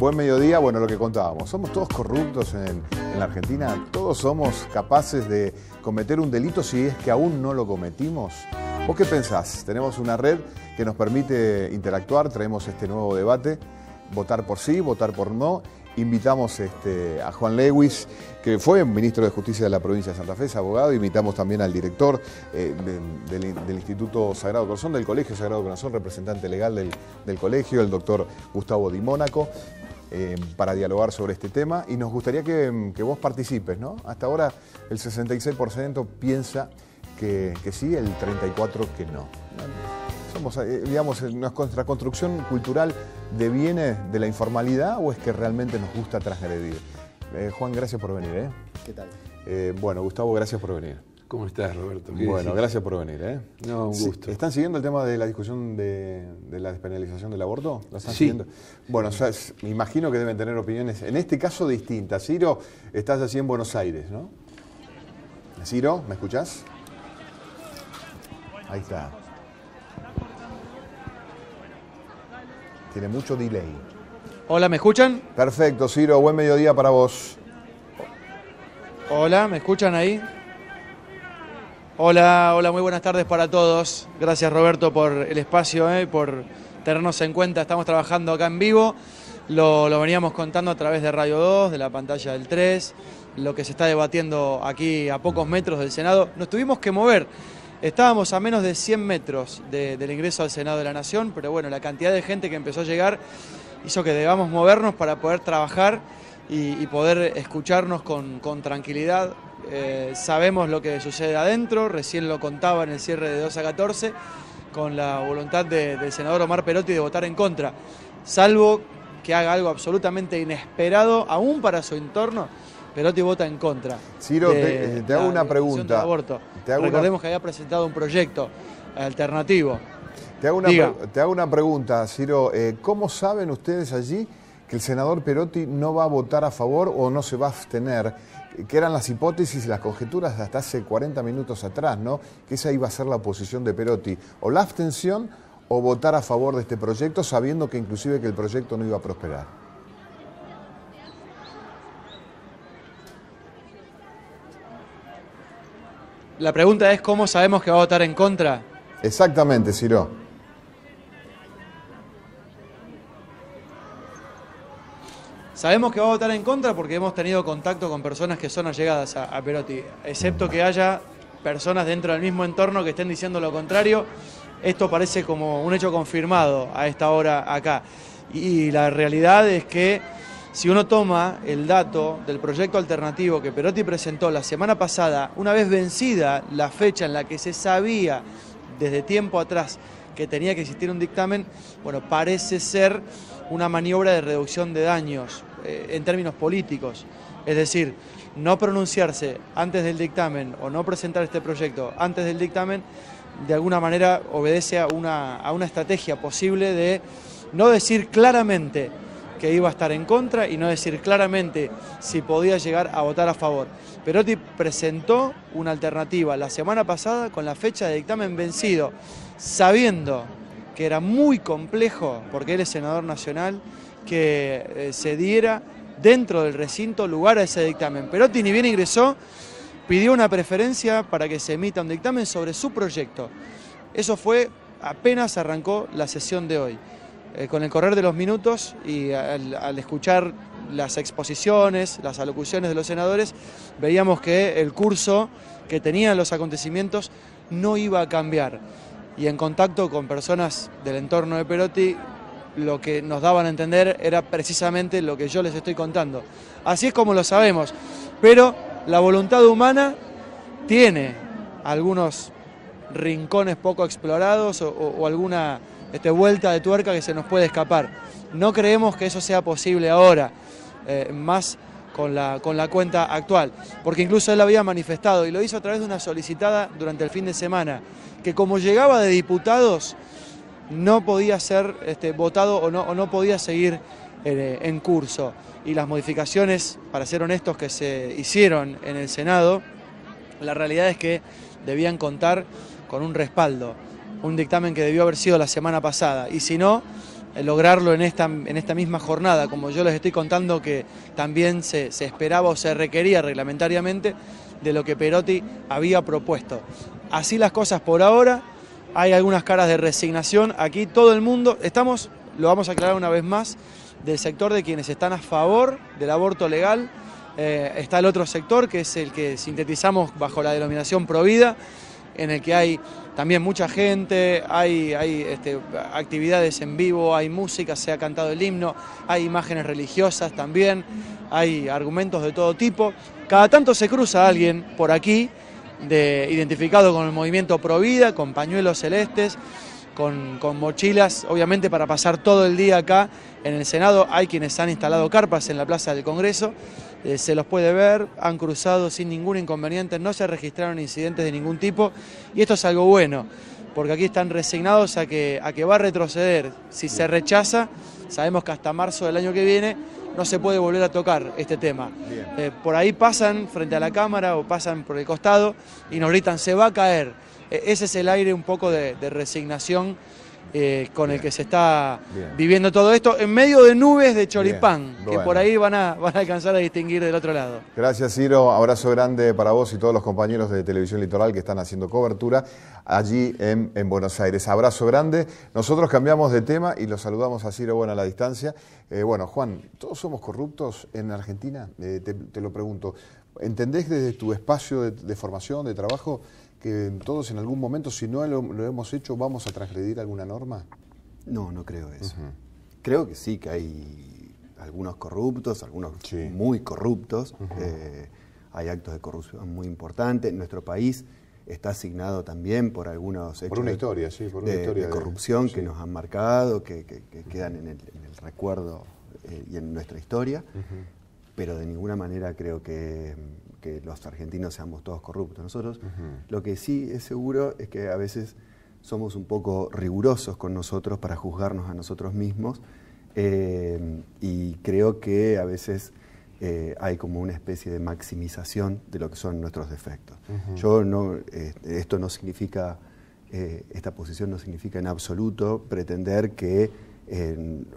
buen mediodía. Bueno, lo que contábamos, somos todos corruptos en la Argentina, todos somos capaces de cometer un delito si es que aún no lo cometimos. ¿Vos qué pensás? Tenemos una red que nos permite interactuar, traemos este nuevo debate, votar por sí, votar por no. Invitamos a Juan Lewis, que fue ministro de Justicia de la provincia de Santa Fe, es abogado. Invitamos también al director del Instituto Sagrado Corazón, del Colegio Sagrado Corazón, representante legal del colegio, el doctor Gustavo Di Mónaco, para dialogar sobre este tema. Y nos gustaría que vos participes, ¿no? Hasta ahora el 66% piensa que sí, el 34% que no. Somos, digamos, ¿nuestra construcción cultural deviene de la informalidad o es que realmente nos gusta transgredir? Juan, gracias por venir. ¿Qué tal? Bueno, Gustavo, gracias por venir. ¿Cómo estás, Roberto? Bueno, gracias por venir. No, un gusto. ¿Están siguiendo el tema de la discusión de la despenalización del aborto? ¿Lo están Sí. siguiendo? Bueno, me imagino que deben tener opiniones, en este caso, distintas. Ciro, estás así en Buenos Aires, ¿no? Ciro, ¿me escuchás? Ahí está. Tiene mucho delay. Hola, ¿me escuchan? Perfecto, Ciro, buen mediodía para vos. Hola, ¿me escuchan ahí? Hola, muy buenas tardes para todos. Gracias, Roberto, por el espacio, por tenernos en cuenta. Estamos trabajando acá en vivo. Lo veníamos contando a través de Radio 2, de la pantalla del 3, lo que se está debatiendo aquí a pocos metros del Senado. Nos tuvimos que mover. Estábamos a menos de 100 metros del ingreso al Senado de la Nación, pero bueno, la cantidad de gente que empezó a llegar hizo que debamos movernos para poder trabajar y poder escucharnos con tranquilidad. Sabemos lo que sucede adentro, recién lo contaba en el cierre de 2 a 14, con la voluntad del senador Omar Perotti de votar en contra. Salvo que haga algo absolutamente inesperado, aún para su entorno, Perotti vota en contra. Ciro, te hago una pregunta. Recordemos que había presentado un proyecto alternativo. Te hago una pregunta, Ciro. ¿Cómo saben ustedes allí que el senador Perotti no va a votar a favor o no se va a abstener? Que eran las hipótesis y las conjeturas hasta hace 40 minutos atrás, ¿no? Que esa iba a ser la posición de Perotti. O la abstención o votar a favor de este proyecto, sabiendo que inclusive que el proyecto no iba a prosperar. La pregunta es ¿cómo sabemos que va a votar en contra? Exactamente, Ciro. Sabemos que va a votar en contra porque hemos tenido contacto con personas que son allegadas a Perotti. Excepto que haya personas dentro del mismo entorno que estén diciendo lo contrario, esto parece como un hecho confirmado a esta hora acá. Y la realidad es que si uno toma el dato del proyecto alternativo que Perotti presentó la semana pasada, una vez vencida la fecha en la que se sabía desde tiempo atrás que tenía que existir un dictamen, bueno, parece ser una maniobra de reducción de daños en términos políticos. Es decir, no pronunciarse antes del dictamen o no presentar este proyecto antes del dictamen, de alguna manera obedece a una estrategia posible de no decir claramente que iba a estar en contra y no decir claramente si podía llegar a votar a favor. Perotti presentó una alternativa la semana pasada con la fecha de dictamen vencido, sabiendo que era muy complejo, porque él es senador nacional, que se diera dentro del recinto lugar a ese dictamen. Perotti ni bien ingresó, pidió una preferencia para que se emita un dictamen sobre su proyecto. Eso fue apenas arrancó la sesión de hoy. Con el correr de los minutos y al escuchar las exposiciones, las alocuciones de los senadores, veíamos que el curso que tenían los acontecimientos no iba a cambiar. Y en contacto con personas del entorno de Perotti, lo que nos daban a entender era precisamente lo que yo les estoy contando. Así es como lo sabemos, pero la voluntad humana tiene algunos rincones poco explorados o alguna vuelta de tuerca que se nos puede escapar. No creemos que eso sea posible ahora, más con la cuenta actual, porque incluso él había manifestado, y lo hizo a través de una solicitada durante el fin de semana, que como llegaba de diputados, no podía ser votado o no podía seguir en curso. Y las modificaciones, para ser honestos, que se hicieron en el Senado, la realidad es que debían contar con un respaldo, un dictamen que debió haber sido la semana pasada, y si no, lograrlo en esta misma jornada, como yo les estoy contando que también se esperaba o se requería reglamentariamente de lo que Perotti había propuesto. Así las cosas por ahora, hay algunas caras de resignación, aquí todo el mundo, lo vamos a aclarar una vez más, del sector de quienes están a favor del aborto legal, está el otro sector que es el que sintetizamos bajo la denominación Provida, en el que hay también mucha gente, hay actividades en vivo, hay música, se ha cantado el himno, hay imágenes religiosas también, hay argumentos de todo tipo. Cada tanto se cruza alguien por aquí, identificado con el movimiento Provida, con pañuelos celestes, con mochilas, obviamente para pasar todo el día acá en el Senado. Hay quienes han instalado carpas en la Plaza del Congreso, se los puede ver, han cruzado sin ningún inconveniente, no se registraron incidentes de ningún tipo y esto es algo bueno, porque aquí están resignados a que va a retroceder. Si se rechaza, sabemos que hasta marzo del año que viene no se puede volver a tocar este tema. Por ahí pasan frente a la cámara o pasan por el costado y nos gritan, se va a caer. Ese es el aire un poco de resignación con el que se está viviendo todo esto, en medio de nubes de choripán, que por ahí van a alcanzar a distinguir del otro lado. Gracias, Ciro. Abrazo grande para vos y todos los compañeros de Televisión Litoral que están haciendo cobertura allí en Buenos Aires. Abrazo grande. Nosotros cambiamos de tema y lo saludamos a Ciro Bueno a la distancia. Juan, ¿todos somos corruptos en Argentina? Te lo pregunto. ¿Entendés desde tu espacio de formación, de trabajo, que todos en algún momento, si no lo hemos hecho, vamos a transgredir alguna norma? No, no creo eso. Creo que sí, que hay algunos corruptos, algunos muy corruptos. Hay actos de corrupción muy importantes. Nuestro país está asignado también por algunos hechos de corrupción que nos han marcado, que quedan en el recuerdo y en nuestra historia. Pero de ninguna manera creo que los argentinos seamos todos corruptos. Nosotros lo que sí es seguro es que a veces somos un poco rigurosos con nosotros para juzgarnos a nosotros mismos y creo que a veces hay como una especie de maximización de lo que son nuestros defectos. Esto no significa, esta posición no significa en absoluto pretender que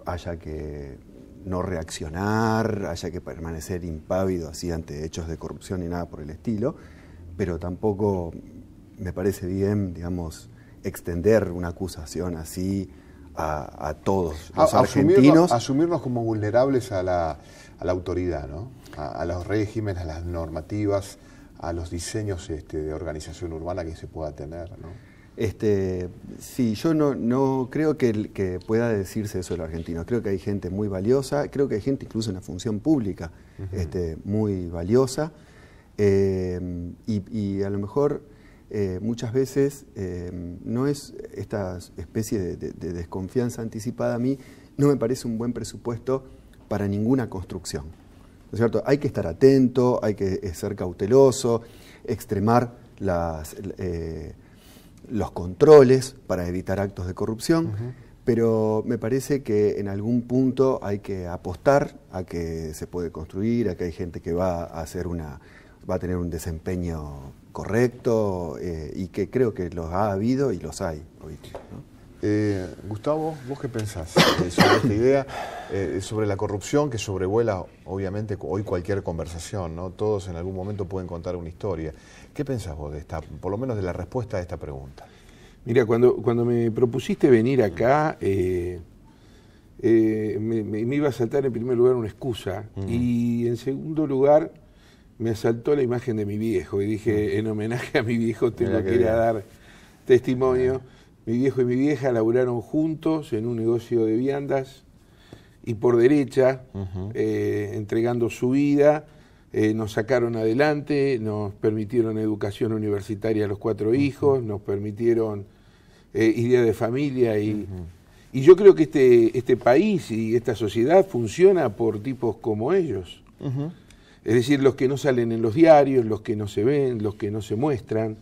haya que no reaccionar, haya que permanecer impávido así ante hechos de corrupción ni nada por el estilo, pero tampoco me parece bien, digamos, extender una acusación así a todos los argentinos. Asumirnos como vulnerables a la autoridad, ¿no? A los regímenes, a las normativas, a los diseños de organización urbana que se pueda tener, ¿no? Sí, yo no creo que pueda decirse eso de los argentinos. Creo que hay gente muy valiosa, creo que hay gente incluso en la función pública muy valiosa y a lo mejor muchas veces no es esta especie de desconfianza anticipada. A mí no me parece un buen presupuesto para ninguna construcción, ¿no es cierto? Hay que estar atento, hay que ser cauteloso, extremar los controles para evitar actos de corrupción, pero me parece que en algún punto hay que apostar a que se puede construir, a que hay gente que va a tener un desempeño correcto y que creo que los ha habido y los hay hoy, ¿no? Gustavo, ¿vos qué pensás sobre esta idea, sobre la corrupción que sobrevuela obviamente hoy cualquier conversación, ¿no? Todos en algún momento pueden contar una historia. ¿Qué pensás vos de esta, por lo menos de la respuesta a esta pregunta? Mira, cuando me propusiste venir acá, me iba a saltar en primer lugar una excusa y en segundo lugar me asaltó la imagen de mi viejo y dije, en homenaje a mi viejo tengo que ir a dar testimonio. Mi viejo y mi vieja laburaron juntos en un negocio de viandas y por derecha, entregando su vida, nos sacaron adelante, nos permitieron educación universitaria a los 4 hijos, nos permitieron idea de familia y yo creo que este país y esta sociedad funciona por tipos como ellos. Es decir, los que no salen en los diarios, los que no se ven, los que no se muestran,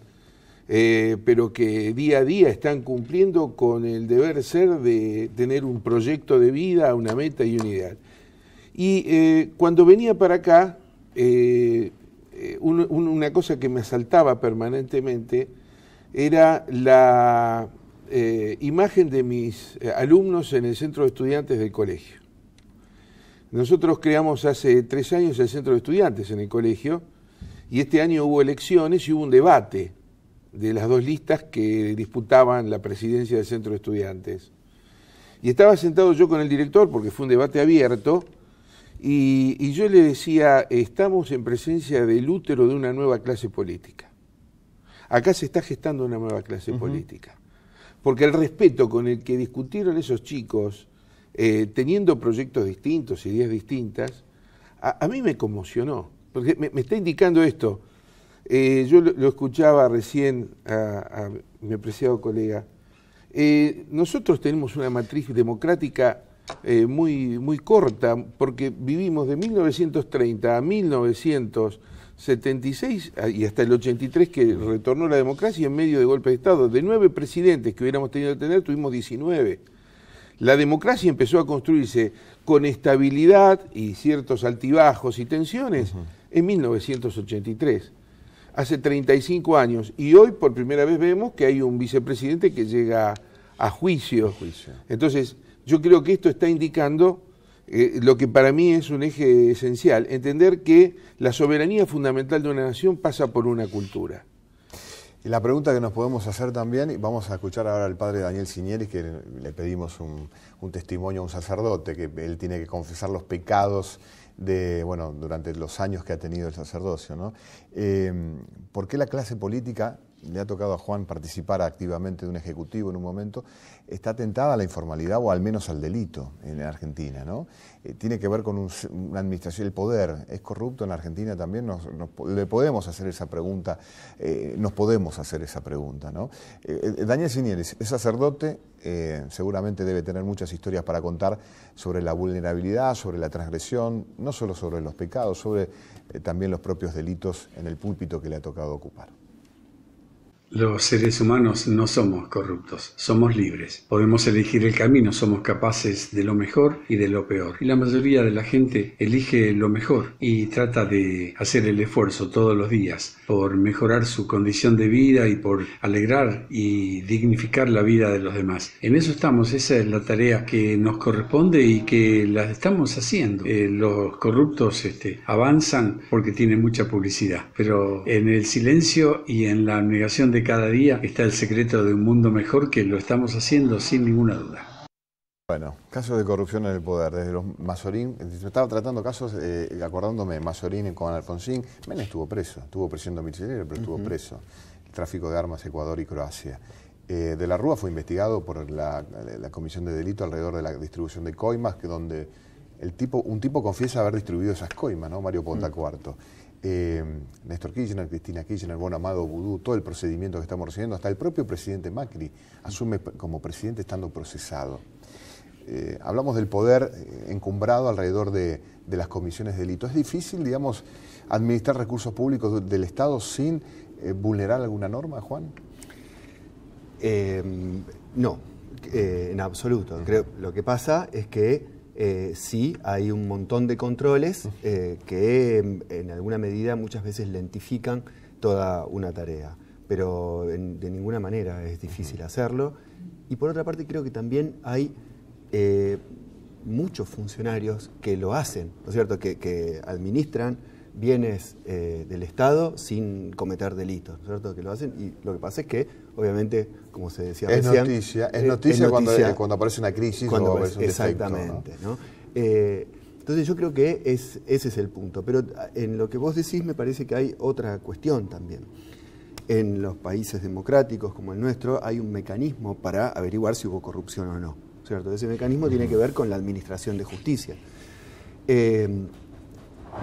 pero que día a día están cumpliendo con el deber ser de tener un proyecto de vida, una meta y un ideal. Y cuando venía para acá, una cosa que me asaltaba permanentemente era la imagen de mis alumnos en el centro de estudiantes del colegio. Nosotros creamos hace 3 años el centro de estudiantes en el colegio y este año hubo elecciones y hubo un debate de las 2 listas que disputaban la presidencia del centro de estudiantes. Y estaba sentado yo con el director porque fue un debate abierto y yo le decía, estamos en presencia del útero de una nueva clase política. Acá se está gestando una nueva clase política. Porque el respeto con el que discutieron esos chicos, teniendo proyectos distintos, ideas distintas, a mí me conmocionó. Porque me está indicando esto. Yo lo escuchaba recién a mi apreciado colega. Nosotros tenemos una matriz democrática muy corta, porque vivimos de 1930 a 1976 y hasta el 83 que retornó la democracia en medio de golpe de Estado. De 9 presidentes que hubiéramos tenido que tener, tuvimos 19. La democracia empezó a construirse con estabilidad y ciertos altibajos y tensiones en 1983. Hace 35 años, y hoy por primera vez vemos que hay un vicepresidente que llega a juicio. Entonces, yo creo que esto está indicando lo que para mí es un eje esencial, entender que la soberanía fundamental de una nación pasa por una cultura. Y la pregunta que nos podemos hacer también, y vamos a escuchar ahora al padre Daniel Cinieri, que le pedimos un testimonio a un sacerdote, que él tiene que confesar los pecados durante los años que ha tenido el sacerdocio, ¿no? ¿Por qué la clase política, le ha tocado a Juan participar activamente de un ejecutivo en un momento, está tentada a la informalidad o al menos al delito en Argentina, ¿no? Tiene que ver con una administración, el poder es corrupto en Argentina también, le podemos hacer esa pregunta, nos podemos hacer esa pregunta, ¿no? Daniel Cinieri es sacerdote, seguramente debe tener muchas historias para contar sobre la vulnerabilidad, sobre la transgresión, no solo sobre los pecados, sobre también los propios delitos en el púlpito que le ha tocado ocupar. Los seres humanos no somos corruptos, somos libres. Podemos elegir el camino, somos capaces de lo mejor y de lo peor. Y la mayoría de la gente elige lo mejor y trata de hacer el esfuerzo todos los días por mejorar su condición de vida y por alegrar y dignificar la vida de los demás. En eso estamos, esa es la tarea que nos corresponde y que la estamos haciendo. Los corruptos avanzan porque tienen mucha publicidad, pero en el silencio y en la negación de cada día está el secreto de un mundo mejor, que lo estamos haciendo sin ninguna duda. Bueno, casos de corrupción en el poder, desde los Mazorín, estaba tratando casos, acordándome, Mazorín con Alfonsín, Menem estuvo preso, tuvo prisión domiciliaria, pero estuvo preso. El tráfico de armas, Ecuador y Croacia. De la Rúa fue investigado por la comisión de delito alrededor de la distribución de coimas, que donde un tipo confiesa haber distribuido esas coimas, ¿no? Mario Ponta Cuarto. Néstor Kirchner, Cristina Kirchner, Amado Boudou, todo el procedimiento que estamos recibiendo, hasta el propio presidente Macri asume como presidente estando procesado. Hablamos del poder encumbrado alrededor de las comisiones de delito. ¿Es difícil, digamos, administrar recursos públicos del Estado sin vulnerar alguna norma, Juan? No, en absoluto. Creo, lo que pasa es que sí hay un montón de controles que en alguna medida muchas veces lentifican toda una tarea, pero de ninguna manera es difícil hacerlo. Y por otra parte creo que también hay muchos funcionarios que lo hacen, ¿no es cierto?, que administran bienes del Estado sin cometer delitos, ¿no es cierto?, que lo hacen, y lo que pasa es que, obviamente, como se decía recién... Es noticia cuando aparece una crisis o aparece un exactamente, defecto, ¿no? Entonces yo creo que ese es el punto, pero en lo que vos decís me parece que hay otra cuestión también. En los países democráticos como el nuestro hay un mecanismo para averiguar si hubo corrupción o no, ¿cierto? Ese mecanismo tiene que ver con la administración de justicia.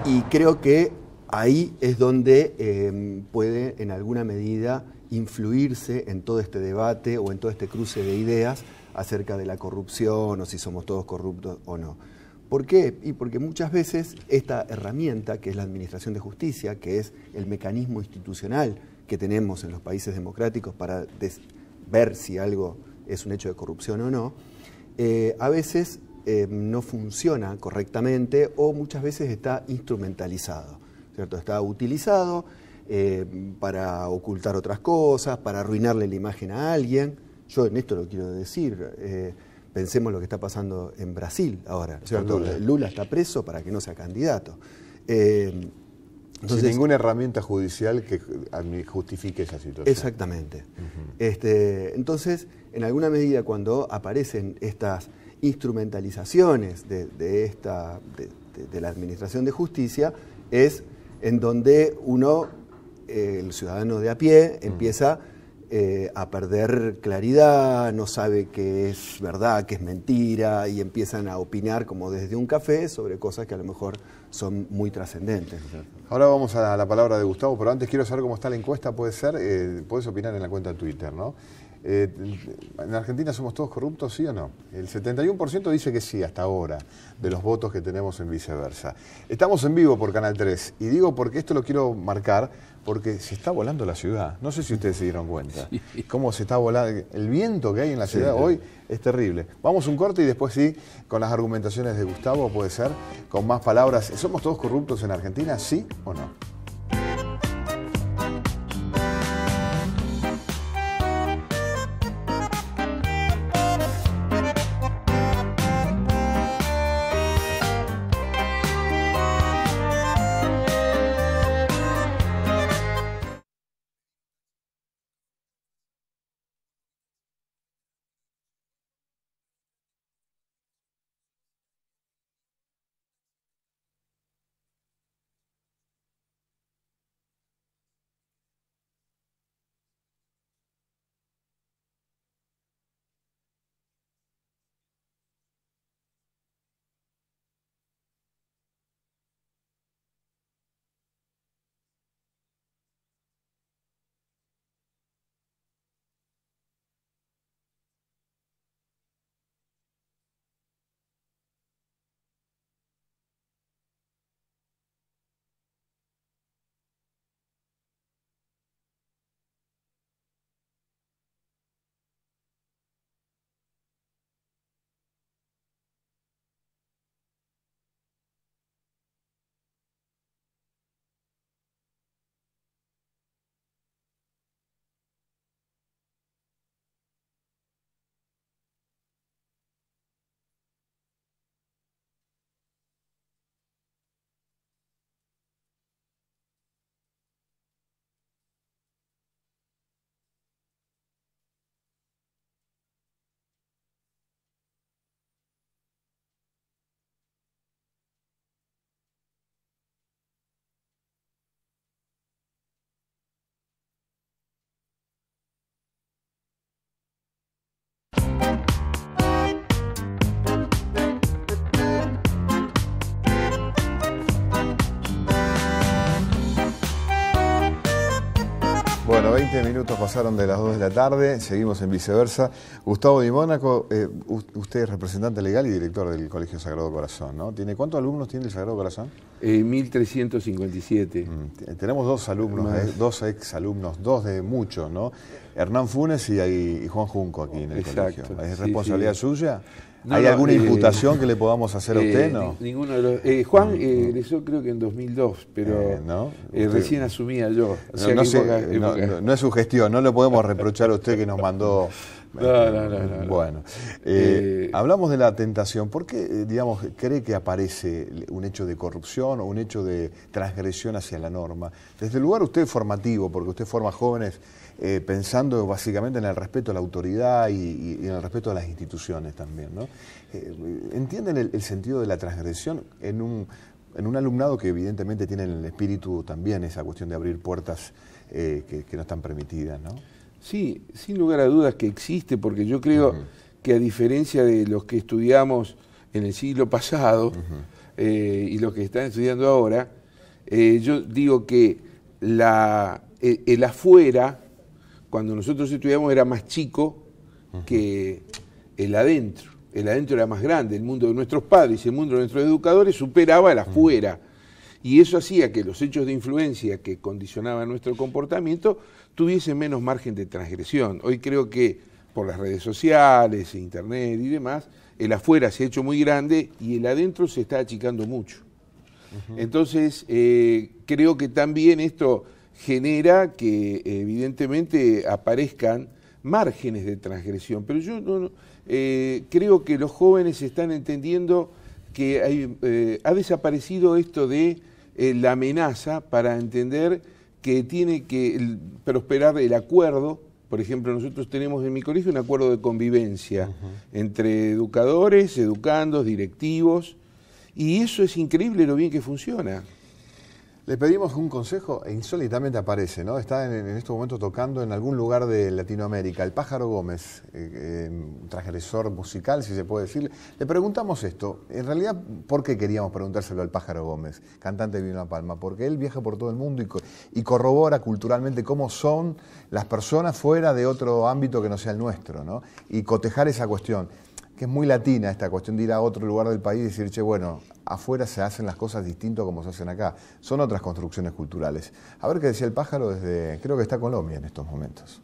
Y creo que ahí es donde puede en alguna medida influirse en todo este debate o en todo este cruce de ideas acerca de la corrupción o si somos todos corruptos o no. ¿Por qué? Y porque muchas veces esta herramienta, que es la administración de justicia, que es el mecanismo institucional que tenemos en los países democráticos para ver si algo es un hecho de corrupción o no, a veces no funciona correctamente o muchas veces está instrumentalizado, ¿cierto? Está utilizado para ocultar otras cosas, para arruinarle la imagen a alguien. yo en esto lo quiero decir, pensemos lo que está pasando en Brasil ahora, ¿cierto? Lula está preso para que no sea candidato. Entonces, sin ninguna herramienta judicial que justifique esa situación. Exactamente. Entonces, en alguna medida, cuando aparecen estas instrumentalizaciones de la Administración de Justicia, es en donde uno, el ciudadano de a pie, empieza a perder claridad, no sabe qué es verdad, qué es mentira, y empiezan a opinar como desde un café sobre cosas que a lo mejor son muy trascendentes. Ahora vamos a la palabra de Gustavo, pero antes quiero saber cómo está la encuesta, puede ser, puedes opinar en la cuenta de Twitter, ¿no? ¿En Argentina somos todos corruptos, sí o no? El 71% dice que sí, hasta ahora, de los votos que tenemos en Viceversa. Estamos en vivo por Canal 3, y digo porque esto lo quiero marcar, porque se está volando la ciudad. No sé si ustedes se dieron cuenta. Sí. Cómo se está volando. El viento que hay en la ciudad hoy es terrible. Vamos un corte y después sí, con las argumentaciones de Gustavo, puede ser, con más palabras. ¿Somos todos corruptos en Argentina, sí o no? Bueno, 20 minutos pasaron de las 2 de la tarde, seguimos en Viceversa. Gustavo Di Mónaco, usted es representante legal y director del Colegio Sagrado Corazón, ¿no? ¿Cuántos alumnos tiene el Sagrado Corazón? 1357. Tenemos dos alumnos, dos exalumnos, dos de muchos, ¿no? Hernán Funes y Juan Junco aquí en el colegio. ¿Es responsabilidad suya? No, ¿hay alguna imputación que le podamos hacer a usted? No. Ninguno de los. Juan egresó creo que en 2002, pero recién asumía yo. O sea no es su gestión, no le podemos reprochar a usted que nos mandó. No. Bueno, hablamos de la tentación. ¿Por qué, digamos, cree que aparece un hecho de corrupción o un hecho de transgresión hacia la norma? Desde el lugar usted formativo, porque usted forma jóvenes pensando básicamente en el respeto a la autoridad y en el respeto a las instituciones también, ¿no? ¿Entienden el sentido de la transgresión en un alumnado que evidentemente tiene en el espíritu también esa cuestión de abrir puertas que no están permitidas, ¿no? Sí, sin lugar a dudas que existe, porque yo creo que a diferencia de los que estudiamos en el siglo pasado y los que están estudiando ahora, yo digo que el afuera, cuando nosotros estudiamos, era más chico que el adentro. El adentro era más grande, el mundo de nuestros padres y el mundo de nuestros educadores superaba el afuera. Y eso hacía que los hechos de influencia que condicionaban nuestro comportamiento tuviesen menos margen de transgresión. Hoy creo que por las redes sociales, internet y demás, el afuera se ha hecho muy grande y el adentro se está achicando mucho. Entonces, creo que también esto genera que evidentemente aparezcan márgenes de transgresión, pero yo creo que los jóvenes están entendiendo que ha desaparecido esto de la amenaza para entender que tiene que prosperar el acuerdo. Por ejemplo, nosotros tenemos en mi colegio un acuerdo de convivencia entre educadores, educandos, directivos, y eso es increíble lo bien que funciona. Le pedimos un consejo e insólitamente aparece, ¿no? Está en este momento tocando en algún lugar de Latinoamérica, el Pájaro Gómez, un transgresor musical, si se puede decir. Le preguntamos esto, en realidad, ¿por qué queríamos preguntárselo al Pájaro Gómez, cantante de Vino La Palma? Porque él viaja por todo el mundo y corrobora culturalmente cómo son las personas fuera de otro ámbito que no sea el nuestro, ¿no? Y cotejar esa cuestión, que es muy latina esta cuestión de ir a otro lugar del país y decir, che, bueno, afuera se hacen las cosas distinto como se hacen acá. Son otras construcciones culturales. A ver qué decía el pájaro desde, creo que está Colombia en estos momentos.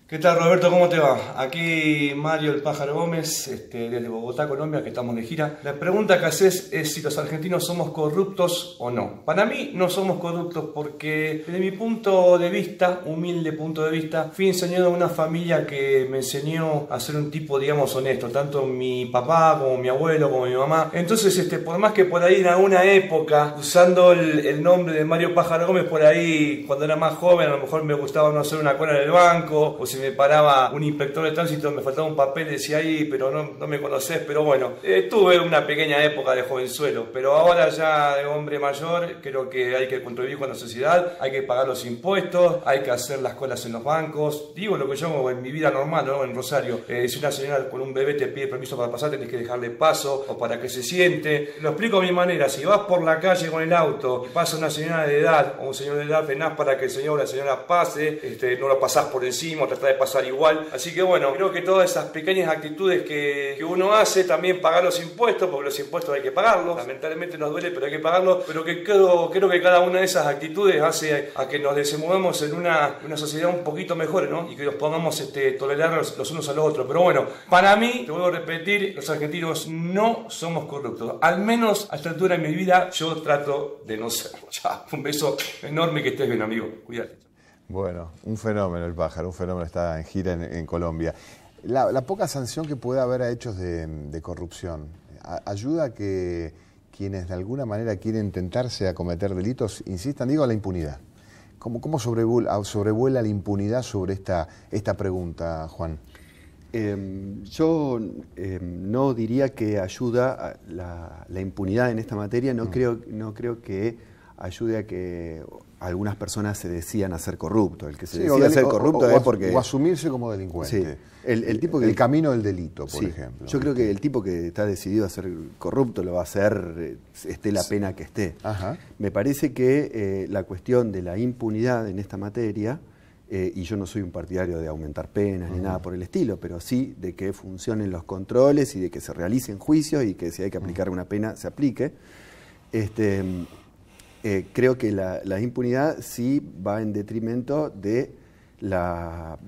¿Qué tal, Roberto? ¿Cómo te va? Aquí Mario el Pájaro Gómez, desde Bogotá, Colombia, que estamos de gira. La pregunta que haces es si los argentinos somos corruptos o no. Para mí no somos corruptos porque, desde mi punto de vista, humilde punto de vista, fui enseñado en una familia que me enseñó a ser un tipo, digamos, honesto. Tanto mi papá, como mi abuelo, como mi mamá. Entonces, por más que por ahí en alguna época, usando el nombre de Mario Pájaro Gómez, por ahí, cuando era más joven, a lo mejor me gustaba no hacer una cola en el banco, o si me paraba un inspector de tránsito, me faltaba un papel, decía ahí, pero no me conocés, pero bueno, tuve una pequeña época de jovenzuelo, pero ahora ya de hombre mayor, creo que hay que contribuir con la sociedad, hay que pagar los impuestos, hay que hacer las colas en los bancos, digo lo que yo hago en mi vida normal, ¿no? En Rosario, si una señora con un bebé te pide permiso para pasar, tenés que dejarle paso, o para que se siente, lo explico a mi manera, si vas por la calle con el auto, y pasa una señora de edad, o un señor de edad, frenás para que el señor o la señora pase, no lo pasás por encima, tratás de pasar igual, así que bueno, creo que todas esas pequeñas actitudes que uno hace, también pagar los impuestos, porque los impuestos hay que pagarlos, lamentablemente nos duele, pero hay que pagarlos, pero que creo que cada una de esas actitudes hace a que nos desenvolvamos en una sociedad un poquito mejor, ¿no? Y que nos pongamos tolerar los unos a los otros, pero bueno, para mí, te vuelvo a repetir, los argentinos no somos corruptos, al menos a esta altura de mi vida yo trato de no serlo. Ya, un beso enorme, que estés bien, amigo, cuídate. Bueno, un fenómeno el pájaro, un fenómeno, está en gira en Colombia. La poca sanción que puede haber a hechos de corrupción, ¿ayuda a que quienes de alguna manera quieren tentarse a cometer delitos insistan? Digo, a la impunidad. ¿Cómo sobrevuela la impunidad sobre esta pregunta, Juan? Yo no diría que ayuda a la impunidad en esta materia, no creo que ayude a que algunas personas se decidan a ser corruptos. El que se decide a ser corrupto es porque... O asumirse como delincuente. Sí. El camino del delito, por ejemplo. Yo creo que el tipo que está decidido a ser corrupto lo va a hacer, esté la pena que esté. Ajá. Me parece que la cuestión de la impunidad en esta materia, y yo no soy un partidario de aumentar penas ni nada por el estilo, pero sí de que funcionen los controles y de que se realicen juicios y que si hay que aplicar una pena, se aplique. Creo que la impunidad sí va en detrimento de la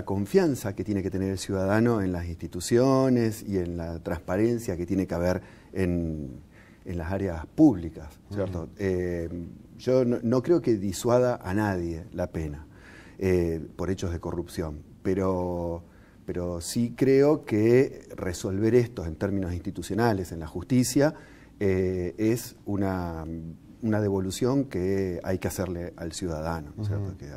confianza que tiene que tener el ciudadano en las instituciones y en la transparencia que tiene que haber en las áreas públicas, ¿cierto? Yo no creo que disuada a nadie la pena por hechos de corrupción, pero sí creo que resolver esto en términos institucionales, en la justicia, es una devolución que hay que hacerle al ciudadano, ¿no es cierto? Que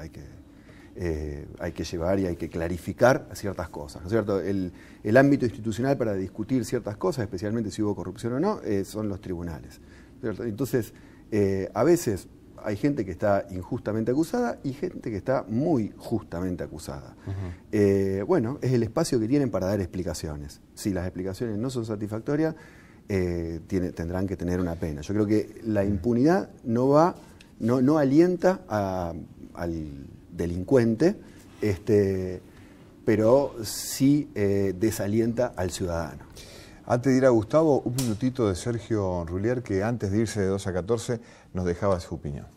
hay que llevar y hay que clarificar ciertas cosas, ¿no es cierto? El ámbito institucional para discutir ciertas cosas, especialmente si hubo corrupción o no, son los tribunales, ¿cierto? Entonces, a veces hay gente que está injustamente acusada y gente que está muy justamente acusada. Bueno, es el espacio que tienen para dar explicaciones. Si las explicaciones no son satisfactorias, tendrán que tener una pena. Yo creo que la impunidad no alienta al delincuente, pero sí desalienta al ciudadano. Antes de ir a Gustavo, un minutito de Sergio Rullier, que antes de irse de 2 a 14 nos dejaba su opinión.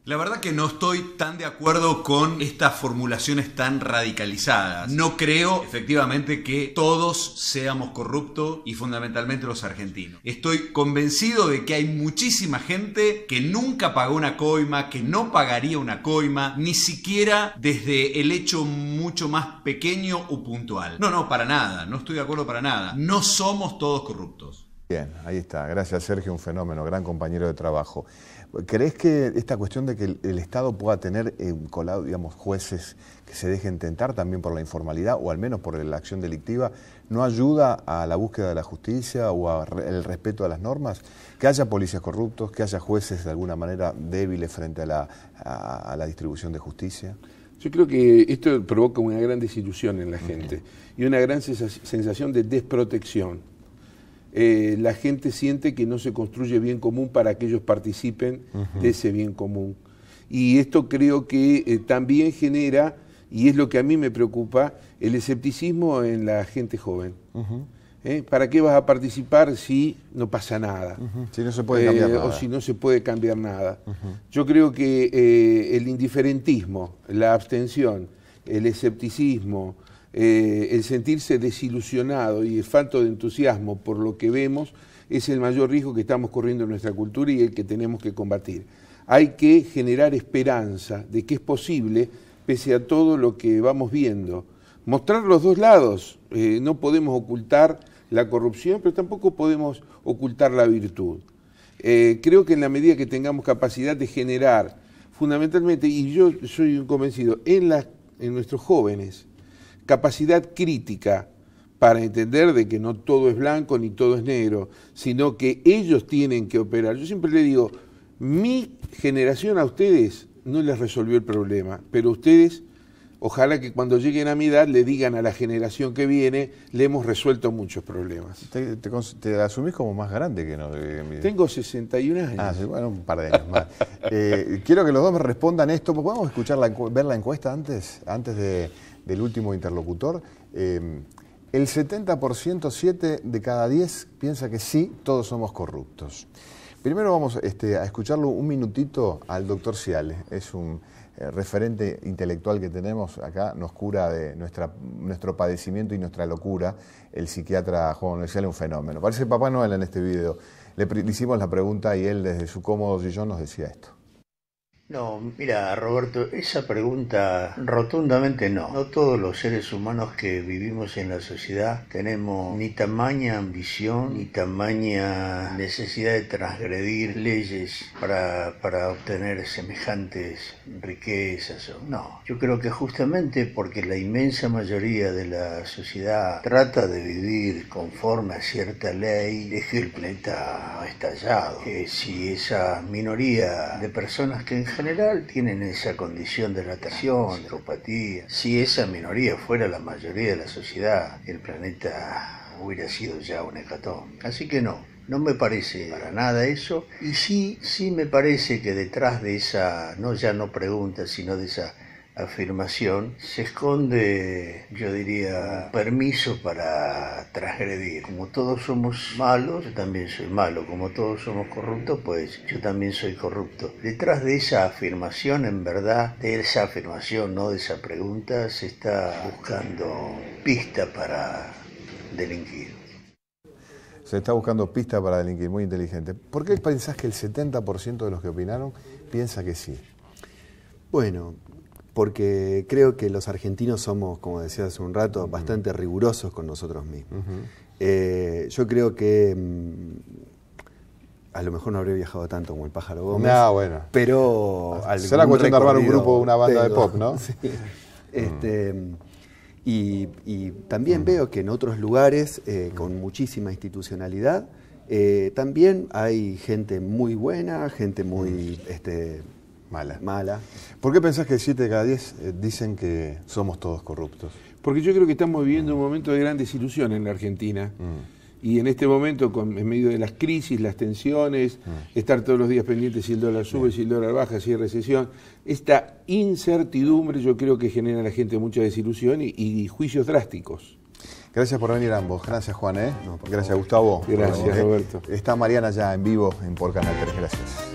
La verdad que no estoy tan de acuerdo con estas formulaciones tan radicalizadas. No creo, efectivamente, que todos seamos corruptos y fundamentalmente los argentinos. Estoy convencido de que hay muchísima gente que nunca pagó una coima, que no pagaría una coima, ni siquiera desde el hecho mucho más pequeño o puntual. No, para nada. No estoy de acuerdo para nada. No somos todos corruptos. Bien, ahí está. Gracias, Sergio, un fenómeno, gran compañero de trabajo. ¿Crees que esta cuestión de que el Estado pueda tener colado, digamos, jueces que se dejen tentar también por la informalidad o al menos por la acción delictiva, no ayuda a la búsqueda de la justicia o al respeto a las normas? Que haya policías corruptos, que haya jueces de alguna manera débiles frente a la distribución de justicia. Yo creo que esto provoca una gran desilusión en la gente y una gran sensación de desprotección. La gente siente que no se construye bien común para que ellos participen de ese bien común. Y esto creo que también genera, y es lo que a mí me preocupa, el escepticismo en la gente joven. ¿Para qué vas a participar si no pasa nada? Si no se puede cambiar nada. O si no se puede cambiar nada. Yo creo que el indiferentismo, la abstención, el escepticismo, el sentirse desilusionado y el falto de entusiasmo por lo que vemos es el mayor riesgo que estamos corriendo en nuestra cultura y el que tenemos que combatir. Hay que generar esperanza de que es posible, pese a todo lo que vamos viendo. Mostrar los dos lados. No podemos ocultar la corrupción, pero tampoco podemos ocultar la virtud. Creo que en la medida que tengamos capacidad de generar, fundamentalmente, y yo soy un convencido, en nuestros jóvenes, capacidad crítica para entender de que no todo es blanco ni todo es negro, sino que ellos tienen que operar. Yo siempre le digo, mi generación a ustedes no les resolvió el problema, pero ustedes, ojalá que cuando lleguen a mi edad le digan a la generación que viene, le hemos resuelto muchos problemas. ¿Te asumís como más grande que no? Tengo 61 años. Ah, sí, bueno, un par de años más. Quiero que los dos me respondan esto. ¿Podemos escuchar ver la encuesta antes del último interlocutor? El 70%, 7 de cada 10, piensa que sí, todos somos corruptos. Primero vamos a escucharlo un minutito al doctor Ciales. Es un referente intelectual que tenemos acá, nos cura de nuestro padecimiento y nuestra locura. El psiquiatra Juan Manuel Ciales, un fenómeno. Parece Papá Noel en este video. Le hicimos la pregunta y él desde su cómodo sillón nos decía esto. No, mira, Roberto, esa pregunta rotundamente no. No todos los seres humanos que vivimos en la sociedad tenemos ni tamaña ambición, ni tamaña necesidad de transgredir leyes para obtener semejantes riquezas. No, yo creo que justamente porque la inmensa mayoría de la sociedad trata de vivir conforme a cierta ley, es que el planeta ha estallado. Si esa minoría de personas que en general tienen esa condición de natación, de neuropatía, si esa minoría fuera la mayoría de la sociedad, el planeta hubiera sido ya un hecatombe. Así que no me parece para nada eso, y sí me parece que detrás de esa, no pregunta, sino de esa afirmación, se esconde, yo diría, permiso para transgredir. Como todos somos malos, yo también soy malo. Como todos somos corruptos, pues yo también soy corrupto. Detrás de esa afirmación, en verdad, de esa afirmación, no de esa pregunta, se está buscando pista para delinquir. Se está buscando pista para delinquir, muy inteligente. ¿Por qué pensás que el 70% de los que opinaron piensa que sí? Bueno, porque creo que los argentinos somos, como decía hace un rato, bastante rigurosos con nosotros mismos. Yo creo que a lo mejor no habré viajado tanto como el Pájaro Gómez, bueno. Pero será cuestión de armar un grupo, una banda de pop, ¿no? Sí. Y también veo que en otros lugares con muchísima institucionalidad también hay gente muy buena, gente muy mala. ¿Por qué pensás que 7 de cada 10 dicen que somos todos corruptos? Porque yo creo que estamos viviendo un momento de gran desilusión en la Argentina. Y en este momento, en medio de las crisis, las tensiones, estar todos los días pendientes si el dólar sube, si el dólar baja, si hay recesión, esta incertidumbre yo creo que genera a la gente mucha desilusión y juicios drásticos. Gracias por venir ambos. Gracias, Juan. Gracias, Gustavo. Gracias, Roberto. Está Mariana ya en vivo por Canal 3. Gracias.